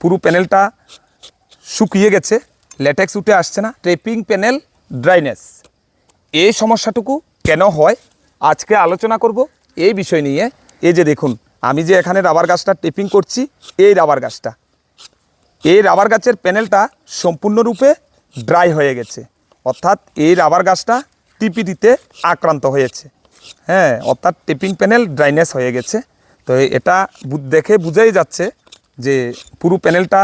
পুরো প্যানেলটা শুকিয়ে গেছে, ল্যাটেক্স উঠে আসছে না, ট্রেপিং প্যানেল ড্রাইনেস। এই সমস্যাটুকু কেন হয় আজকে আলোচনা করব এই বিষয় নিয়ে। এই যে দেখুন, আমি যে এখানে রাবার গাছটা টেপিং করছি, এই রাবার গাছের প্যানেলটা সম্পূর্ণরূপে ড্রাই হয়ে গেছে, অর্থাৎ এই রাবার গাছটা টিপিটিতে আক্রান্ত হয়েছে। হ্যাঁ, অর্থাৎ টেপিং প্যানেল ড্রাইনেস হয়ে গেছে। তো এটা দেখে বোঝাই যাচ্ছে যে পুরো প্যানেলটা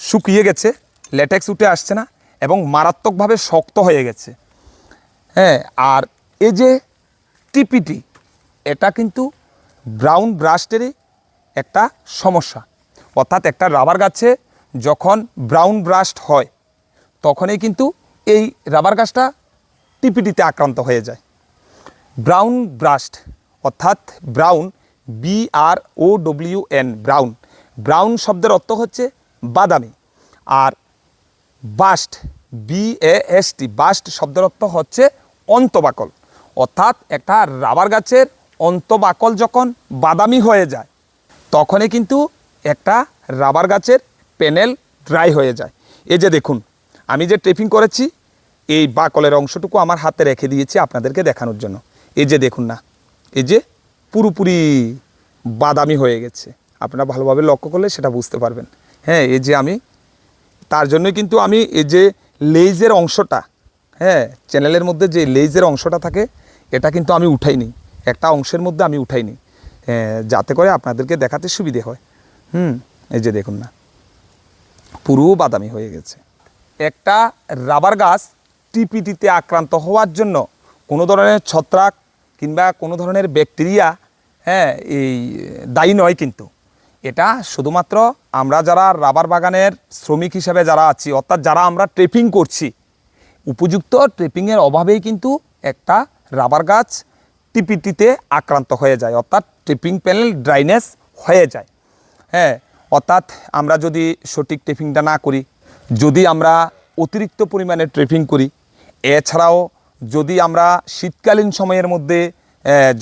শুকিয়ে গেছে, ল্যাটেক্স উঠে আসছে না এবং মারাত্মকভাবে শক্ত হয়ে গেছে। হ্যাঁ, আর এই যে টিপিটি, এটা কিন্তু ব্রাউন ব্রাস্টেরই একটা সমস্যা। অর্থাৎ একটা রাবার গাছে যখন ব্রাউন ব্রাস্ট হয় তখনই কিন্তু এই রাবার গাছটা টিপিটিতে আক্রান্ত হয়ে যায়। ব্রাউন ব্রাস্ট অর্থাৎ ব্রাউন, BROWN, ব্রাউন শব্দের অর্থ হচ্ছে বাদামি। আর বাস্ট, BAST, বাস্ট শব্দের অর্থ হচ্ছে অন্তবাকল। অর্থাৎ একটা রাবার গাছের অন্তবাকল যখন বাদামি হয়ে যায় তখনই কিন্তু একটা রাবার গাছের প্যানেল ড্রাই হয়ে যায়। এই যে দেখুন, আমি যে টেপিং করেছি এই বাকলের অংশটুকু আমার হাতে রেখে দিয়েছি আপনাদেরকে দেখানোর জন্য। এই যে দেখুন না, এই যে পুরোপুরি বাদামি হয়ে গেছে, আপনারা ভালোভাবে লক্ষ্য করলে সেটা বুঝতে পারবেন। হ্যাঁ, এই যে আমি তার জন্যই কিন্তু আমি এই যে লেজের অংশটা, হ্যাঁ, চ্যানেলের মধ্যে যে লেজের অংশটা থাকে এটা কিন্তু আমি উঠাইনি, একটা অংশের মধ্যে আমি উঠাইনি, যাতে করে আপনাদেরকে দেখাতে সুবিধে হয়। এই যে দেখুন না, পুরো বাদামি হয়ে গেছে। একটা রাবার গাছ টিপিটিতে আক্রান্ত হওয়ার জন্য কোনো ধরনের ছত্রাক কিংবা কোনো ধরনের ব্যাকটেরিয়া, হ্যাঁ, এই দায়ী নয়। কিন্তু এটা শুধুমাত্র আমরা যারা রাবার বাগানের শ্রমিক হিসেবে যারা আছি, অর্থাৎ যারা আমরা ট্রেপিং করছি, উপযুক্ত ট্রেপিংয়ের অভাবেই কিন্তু একটা রাবার গাছ টিপিটিতে আক্রান্ত হয়ে যায়, অর্থাৎ ট্রেপিং প্যানেল ড্রাইনেস হয়ে যায়। হ্যাঁ, অর্থাৎ আমরা যদি সঠিক ট্রেপিংটা না করি, যদি আমরা অতিরিক্ত পরিমাণে ট্রেপিং করি, এছাড়াও যদি আমরা শীতকালীন সময়ের মধ্যে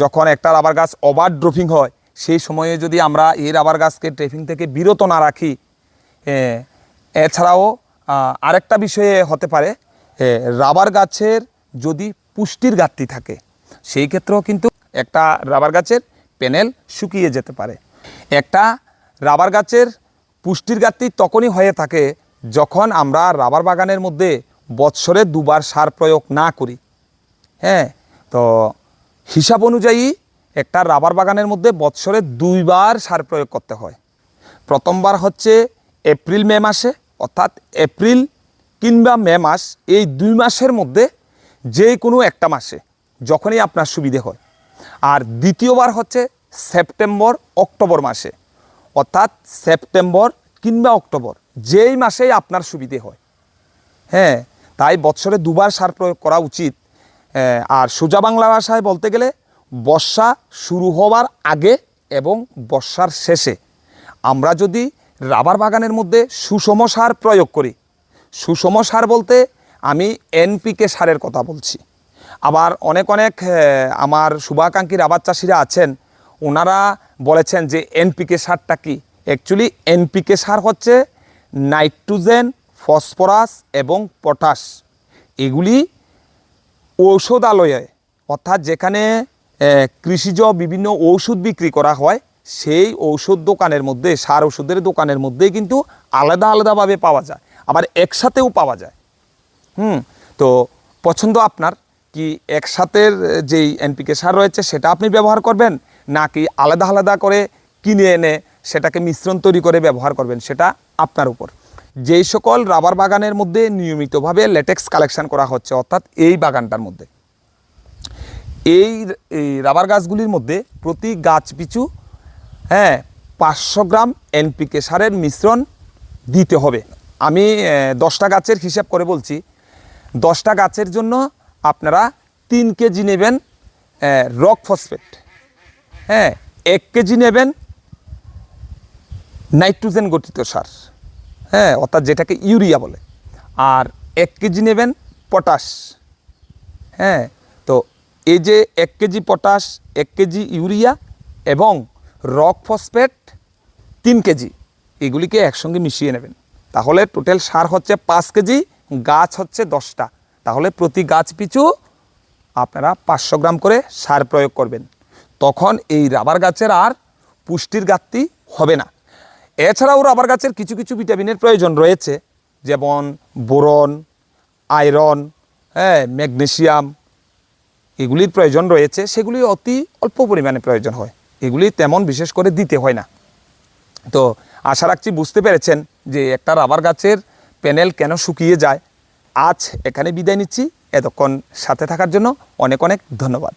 যখন একটা রাবার গাছ ওভার ড্রপিং হয় সেই সময়ে যদি আমরা এই রাবার গাছকে ট্রেপিং থেকে বিরত না রাখি, এছাড়াও আরেকটা বিষয়ে হতে পারে, রাবার গাছের যদি পুষ্টির ঘাটতি থাকে সেই ক্ষেত্রেও কিন্তু একটা রাবার গাছের প্যানেল শুকিয়ে যেতে পারে। একটা রাবার গাছের পুষ্টির ঘাটতি তখনই হয়ে থাকে যখন আমরা রাবার বাগানের মধ্যে বৎসরে 2 বার সার প্রয়োগ না করি। হ্যাঁ, তো হিসাব অনুযায়ী একটা রাবার বাগানের মধ্যে বৎসরে 2 বার সার প্রয়োগ করতে হয়। প্রথমবার হচ্ছে এপ্রিল মে মাসে, অর্থাৎ এপ্রিল কিংবা মে মাস, এই 2 মাসের মধ্যে যে কোনো একটা মাসে যখনই আপনার সুবিধে হয়। আর দ্বিতীয়বার হচ্ছে সেপ্টেম্বর অক্টোবর মাসে, অর্থাৎ সেপ্টেম্বর কিংবা অক্টোবর, যেই মাসেই আপনার সুবিধে হয়। হ্যাঁ, তাই বৎসরে 2 বার সার প্রয়োগ করা উচিত। আর সোজা বাংলা ভাষায় বলতে গেলে বর্ষা শুরু হওয়ার আগে এবং বর্ষার শেষে আমরা যদি রাবার বাগানের মধ্যে সুষম সার প্রয়োগ করি, সুষম সার বলতে আমি NPK সারের কথা বলছি। আবার অনেক আমার শুভাকাঙ্ক্ষী রাবার চাষিরা আছেন, ওনারা বলেছেন যে NPK সারটা কি। অ্যাকচুয়ালি NPK সার হচ্ছে নাইট্রোজেন, ফসফরাস এবং পটাশ। এগুলি ঔষধালয়ে, অর্থাৎ যেখানে কৃষিজ বিভিন্ন ঔষধ বিক্রি করা হয় সেই ঔষধ দোকানের মধ্যে, সার ওষুধের দোকানের মধ্যেই কিন্তু আলাদা আলাদাভাবে পাওয়া যায়, আবার একসাথেও পাওয়া যায়। তো পছন্দ আপনার, কি একসাথের যেই NPK সার রয়েছে সেটা আপনি ব্যবহার করবেন, নাকি আলাদা আলাদা করে কিনে এনে সেটাকে মিশ্রণ তৈরি করে ব্যবহার করবেন, সেটা আপনার উপর। যেই সকল রাবার বাগানের মধ্যে নিয়মিতভাবে ল্যাটেক্স কালেকশন করা হচ্ছে, অর্থাৎ এই বাগানটার মধ্যে এই রাবার গাছগুলির মধ্যে প্রতি গাছ পিছু 500 গ্রাম NPK সারের মিশ্রণ দিতে হবে। আমি 10টা গাছের হিসাব করে বলছি। 10টা গাছের জন্য আপনারা 3 কেজি নেবেন রক ফসফেট, 1 কেজি নেবেন নাইট্রোজেন গঠিত সার, অর্থাৎ যেটাকে ইউরিয়া বলে, আর 1 কেজি নেবেন পটাশ। তো এই যে 1 কেজি পটাশ, 1 কেজি ইউরিয়া এবং রক ফসফেট 3 কেজি, এগুলিকে একসঙ্গে মিশিয়ে নেবেন। তাহলে টোটাল সার হচ্ছে 5 কেজি, গাছ হচ্ছে 10টা। তাহলে প্রতি গাছ পিছু আপনারা 500 গ্রাম করে সার প্রয়োগ করবেন। তখন এই রাবার গাছের আর পুষ্টির ঘাটতি হবে না। এছাড়াও রাবার গাছের কিছু কিছু ভিটামিনের প্রয়োজন রয়েছে, যেমন বোরন, আয়রন, ম্যাগনেসিয়াম, এগুলির প্রয়োজন রয়েছে। সেগুলি অতি অল্প পরিমাণে প্রয়োজন হয়, এগুলি তেমন বিশেষ করে দিতে হয় না। তো আশা রাখছি বুঝতে পেরেছেন যে একটা রাবার গাছের প্যানেল কেন শুকিয়ে যায়। আজ এখানে বিদায় নিচ্ছি। এতক্ষণ সাথে থাকার জন্য অনেক অনেক ধন্যবাদ।